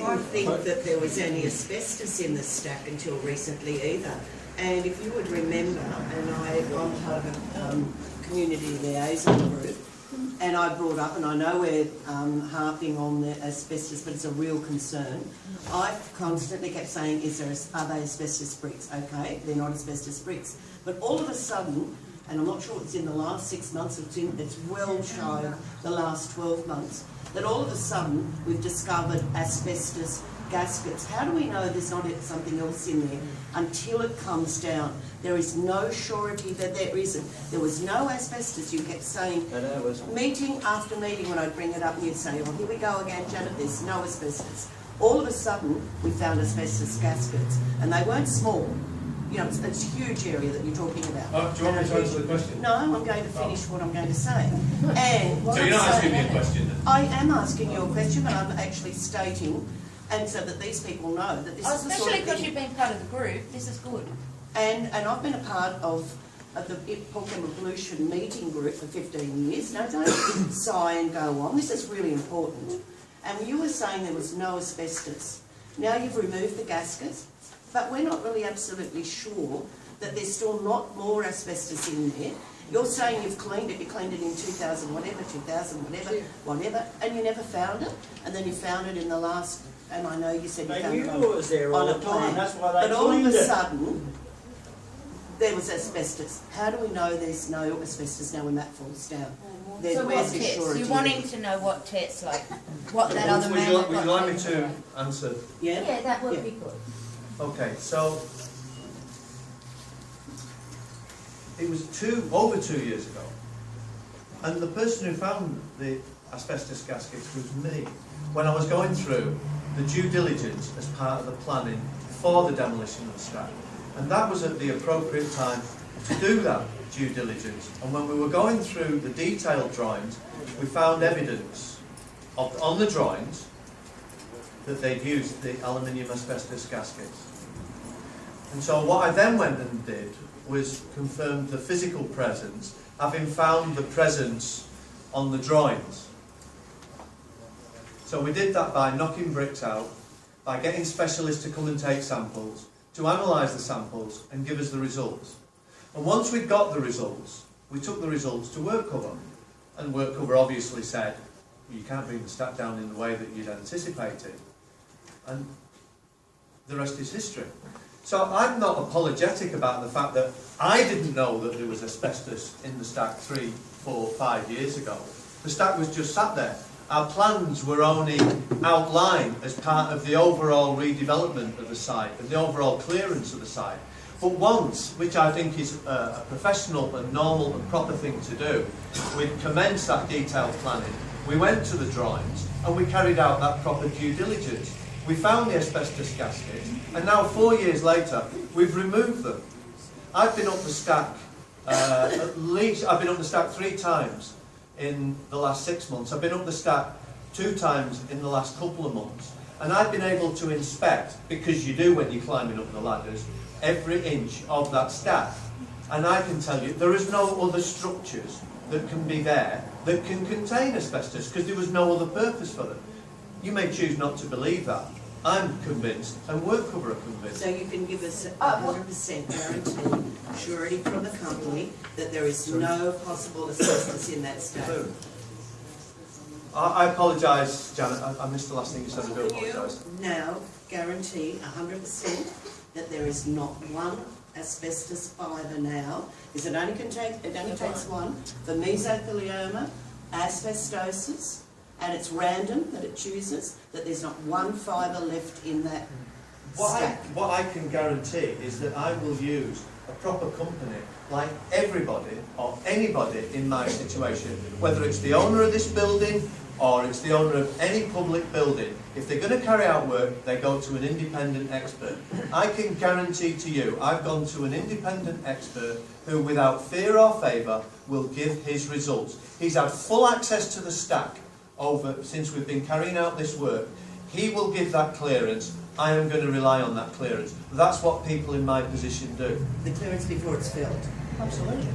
didn't think that there was any asbestos in the stack until recently either. And if you would remember, and I'm part of a community liaison group, and I brought up, and I know we're harping on the asbestos, but it's a real concern. I constantly kept saying, are they asbestos bricks? Okay, they're not asbestos bricks. But all of a sudden, and I'm not sure it's in the last 6 months, it's well shy of the last 12 months, that all of a sudden we've discovered asbestos gaskets. How do we know there's not something else in there until it comes down? There is no surety that there isn't. There was no asbestos. You kept saying, meeting after meeting, when I'd bring it up, and you'd say, oh, here we go again, Janet, there's no asbestos. All of a sudden, we found asbestos gaskets, and they weren't small. You know, it's a huge area that you're talking about. Do you want me to answer the question? No, I'm going to finish what I'm going to say. And so you're not asking me a question then? I am asking you a question, but I'm actually stating, and so that these people know that this is the sort of thing. Especially because you've been part of the group, this is good. And I've been a part of the Port Kembla Pollution meeting group for 15 years. Now, don't sigh and go on. This is really important. And you were saying there was no asbestos. Now you've removed the gaskets, but we're not really absolutely sure that there's still not more asbestos in there. You're saying you've cleaned it, you cleaned it in 2000 whatever, and you never found it, and then you found it in the last, and I know you said you found it on a plan. That's why they but all of a cleaned it. sudden, there was asbestos. How do we know there's no asbestos now when that falls down? So what tits? You're wanting to know what tits, like what that other man... Would you like me to answer? Yeah, that would be good. Okay, so it was over 2 years ago, and the person who found the asbestos gaskets was me when I was going through the due diligence as part of the planning for the demolition of the stack, and that was at the appropriate time to do that due diligence. And when we were going through the detailed drawings, we found evidence on the drawings that they'd used the aluminium asbestos gaskets. And so what I then went and did was confirm the physical presence, having found the presence on the drawings. So we did that by knocking bricks out, by getting specialists to come and take samples, to analyse the samples and give us the results. And once we got the results, we took the results to Workcover. And Workcover obviously said, well, you can't bring the stack down in the way that you'd anticipated. And the rest is history. So I'm not apologetic about the fact that I didn't know that there was asbestos in the stack 3, 4, 5 years ago. The stack was just sat there. Our plans were only outlined as part of the overall redevelopment of the site and the overall clearance of the site. But once, which I think is a professional and normal and proper thing to do, we commenced that detailed planning, we went to the drawings and we carried out that proper due diligence. We found the asbestos gaskets, and now 4 years later, we've removed them. I've been up the stack, I've been up the stack 3 times in the last 6 months. I've been up the stack 2 times in the last couple of months. And I've been able to inspect, because you do when you're climbing up the ladders, every inch of that stack. And I can tell you, there is no other structures that can be there that can contain asbestos, because there was no other purpose for them. You may choose not to believe that. I'm convinced, and Workcover are convinced. So you can give us 100% guarantee, surety from the company, that there is no possible asbestos in that stack. I apologise, Janet, I missed the last thing you said, I do apologise. You now guarantee 100% that there is not one asbestos fibre now, because it only takes one, for mesothelioma, asbestosis, and it's random that it chooses, that there's not one fibre left in that stack. What I can guarantee is that I will use a proper company like everybody or anybody in my situation, whether it's the owner of this building or it's the owner of any public building. If they're going to carry out work, they go to an independent expert. I can guarantee to you, I've gone to an independent expert who, without fear or favour, will give his results. He's had full access to the stack since we've been carrying out this work. He will give that clearance. I am going to rely on that clearance. That's what people in my position do. The clearance before it's filled. Absolutely.